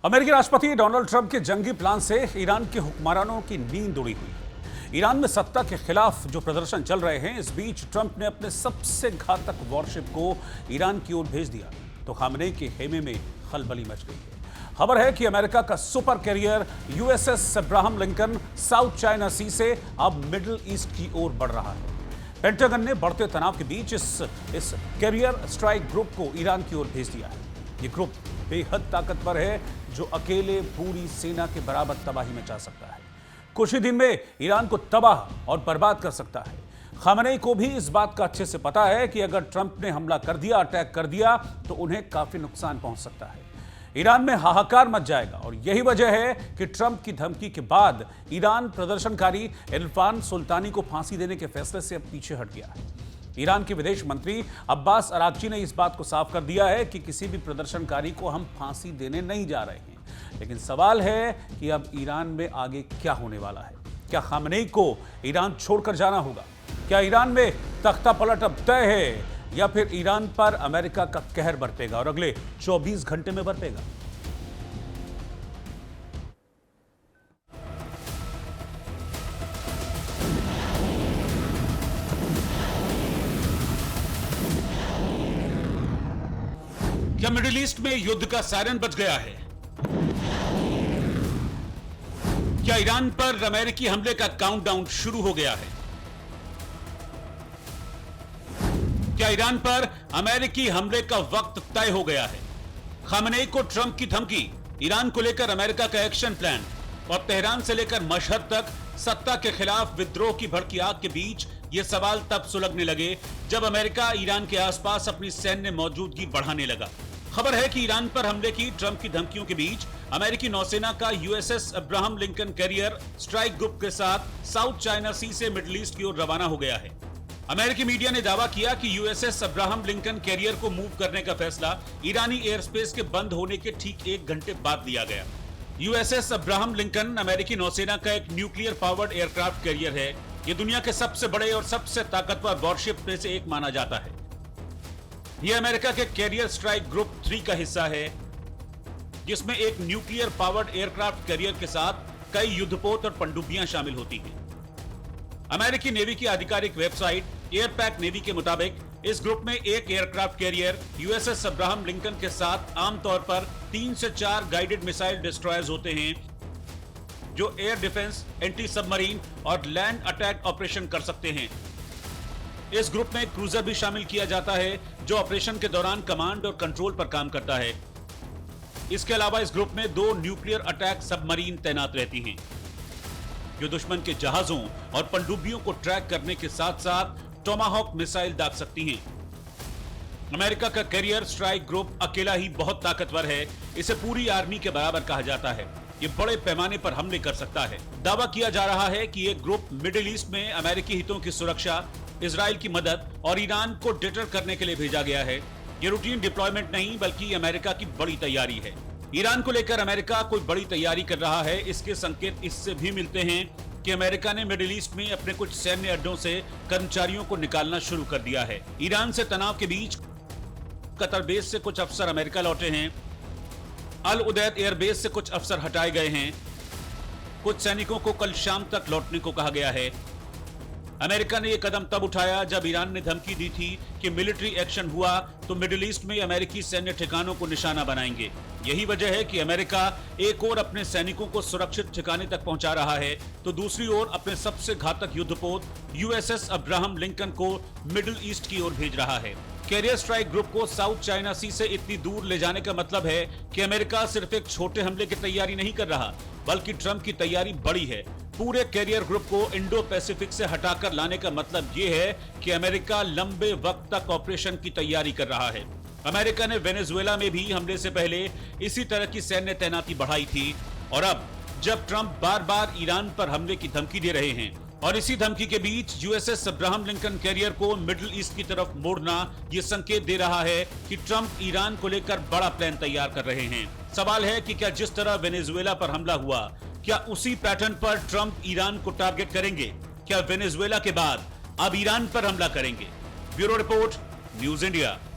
अमेरिकी राष्ट्रपति Donald Trump के जंगी प्लान से ईरान के हुक्मरानों की नींद उड़ी हुई है। ईरान में सत्ता के खिलाफ जो प्रदर्शन चल रहे हैं, इस बीच ट्रंप ने अपने सबसे घातक वॉरशिप को ईरान की ओर भेज दिया तो खामनेई के खेमे में खलबली मच गई है। खबर है कि अमेरिका का super carrier USS Abraham Lincoln South China Sea से अब मिडिल ईस्ट की ओर बढ़ रहा है। पेंटागन ने बढ़ते तनाव के बीच इस कैरियर स्ट्राइक ग्रुप को ईरान की ओर भेज दिया है। ये ग्रुप बेहद ताकतवर है जो अकेले पूरी सेना के बराबर तबाही मचा सकता है। कुछ ही दिन में ईरान को तबाह और बर्बाद कर सकता है। खामनेई को भी इस बात का अच्छे से पता है कि अगर ट्रंप ने हमला कर दिया, अटैक कर दिया, तो उन्हें काफी नुकसान पहुंच सकता है। ईरान में हाहाकार मच जाएगा और यही वजह है कि ट्रंप की धमकी के बाद ईरान प्रदर्शनकारी इरफान सुल्तानी को फांसी देने के फैसले से अब पीछे हट गया है। ईरान के विदेश मंत्री अब्बास अरागची ने इस बात को साफ कर दिया है कि किसी भी प्रदर्शनकारी को हम फांसी देने नहीं जा रहे हैं। लेकिन सवाल है कि अब ईरान में आगे क्या होने वाला है। क्या खामनेई को ईरान छोड़कर जाना होगा? क्या ईरान में तख्ता पलट अब तय है या फिर ईरान पर अमेरिका का कहर बरपेगा और अगले 24 घंटे में बरपेगा? क्या मिडिल ईस्ट में युद्ध का सायरन बज गया है? क्या ईरान पर अमेरिकी हमले का काउंटडाउन शुरू हो गया है? क्या ईरान पर अमेरिकी हमले का वक्त तय हो गया है? खामनेई को ट्रंप की धमकी, ईरान को लेकर अमेरिका का एक्शन प्लान और तेहरान से लेकर मशहद तक सत्ता के खिलाफ विद्रोह की भड़की आग के बीच ये सवाल तब सुलगने लगे जब अमेरिका ईरान के आसपास अपनी सैन्य मौजूदगी बढ़ाने लगा। खबर है कि ईरान पर हमले की ट्रंप की धमकियों के बीच अमेरिकी नौसेना का USS Abraham Lincoln carrier strike group के साथ साउथ चाइना सी से मिडिल ईस्ट की ओर रवाना हो गया है। अमेरिकी मीडिया ने दावा किया कि यूएसएस अब्राहम लिंकन कैरियर को मूव करने का फैसला ईरानी एयर स्पेस के बंद होने के ठीक 1 घंटे बाद लिया गया। यूएसएस अब्राहम लिंकन अमेरिकी नौसेना का एक न्यूक्लियर पावर्ड एयरक्राफ्ट कैरियर है। ये दुनिया के सबसे बड़े और सबसे ताकतवर वॉरशिप में से एक माना जाता है। यह अमेरिका के कैरियर स्ट्राइक ग्रुप 3 का हिस्सा है, जिसमें एक न्यूक्लियर पावर्ड एयरक्राफ्ट कैरियर के साथ कई युद्धपोत और पनडुब्बियां शामिल होती हैं। अमेरिकी नेवी की आधिकारिक वेबसाइट एयरपैक नेवी के मुताबिक इस ग्रुप में एक aircraft carrier USS Abraham Lincoln के साथ आमतौर पर 3 से 4 गाइडेड मिसाइल डिस्ट्रॉयर्स होते हैं जो एयर डिफेंस, एंटी सबमरीन और लैंड अटैक ऑपरेशन कर सकते हैं। इस ग्रुप में क्रूजर भी शामिल किया जाता है जो ऑपरेशन के दौरान कमांड और कंट्रोल पर काम करता है। इसके अलावा इस ग्रुप में 2 न्यूक्लियर अटैक सबमरीन तैनात रहती हैं जो दुश्मन के जहाजों और पनडुब्बियों को ट्रैक करने के साथ साथ टोमाहॉक मिसाइल दाग सकती हैं। अमेरिका का कैरियर स्ट्राइक ग्रुप अकेला ही बहुत ताकतवर है। इसे पूरी आर्मी के बराबर कहा जाता है। ये बड़े पैमाने पर हमले कर सकता है। दावा किया जा रहा है कि ये ग्रुप मिडिल ईस्ट में अमेरिकी हितों की सुरक्षा, इजराइल की मदद और ईरान को डिटर करने के लिए भेजा गया है। ये रूटीन डिप्लॉयमेंट नहीं बल्कि अमेरिका की बड़ी तैयारी है। ईरान को लेकर अमेरिका कोई बड़ी तैयारी कर रहा है, इसके संकेत इससे भी मिलते हैं कि अमेरिका ने मिडिल ईस्ट में अपने कुछ सैन्य अड्डों से कर्मचारियों को निकालना शुरू कर दिया है। ईरान से तनाव के बीच कतर बेस से कुछ अफसर अमेरिका लौटे हैं। अल उदैद एयरबेस से कुछ अफसर हटाए गए हैं। कुछ सैनिकों को कल शाम तक लौटने को कहा गया है। अमेरिका ने यह कदम तब उठाया जब ईरान ने धमकी दी थी कि मिलिट्री एक्शन हुआ तो मिडिल ईस्ट में अमेरिकी सैन्य ठिकानों को निशाना बनाएंगे। यही वजह है कि अमेरिका एक ओर अपने सैनिकों को सुरक्षित ठिकाने तक पहुंचा रहा है तो दूसरी ओर अपने सबसे घातक युद्धपोत यूएसएस अब्राहम लिंकन को मिडिल ईस्ट की ओर भेज रहा है। कैरियर स्ट्राइक ग्रुप को साउथ चाइना सी से इतनी दूर ले जाने का मतलब है कि अमेरिका सिर्फ एक छोटे हमले की तैयारी नहीं कर रहा बल्कि ट्रंप की तैयारी बड़ी है। पूरे कैरियर ग्रुप को इंडो पैसिफिक से हटाकर लाने का मतलब यह है कि अमेरिका लंबे वक्त तक ऑपरेशन की तैयारी कर रहा है। अमेरिका ने वेनेजुएला में भी हमले से पहले इसी तरह की सैन्य तैनाती बढ़ाई थी और अब जब ट्रंप बार बार ईरान पर हमले की धमकी दे रहे हैं और इसी धमकी के बीच यूएसएस अब्राहम लिंकन कैरियर को मिडिल ईस्ट की तरफ मोड़ना ये संकेत दे रहा है कि ट्रंप ईरान को लेकर बड़ा प्लान तैयार कर रहे हैं। सवाल है कि क्या जिस तरह वेनेजुएला पर हमला हुआ, क्या उसी पैटर्न पर ट्रंप ईरान को टारगेट करेंगे? क्या वेनेजुएला के बाद अब ईरान पर हमला करेंगे? Bureau report, news India.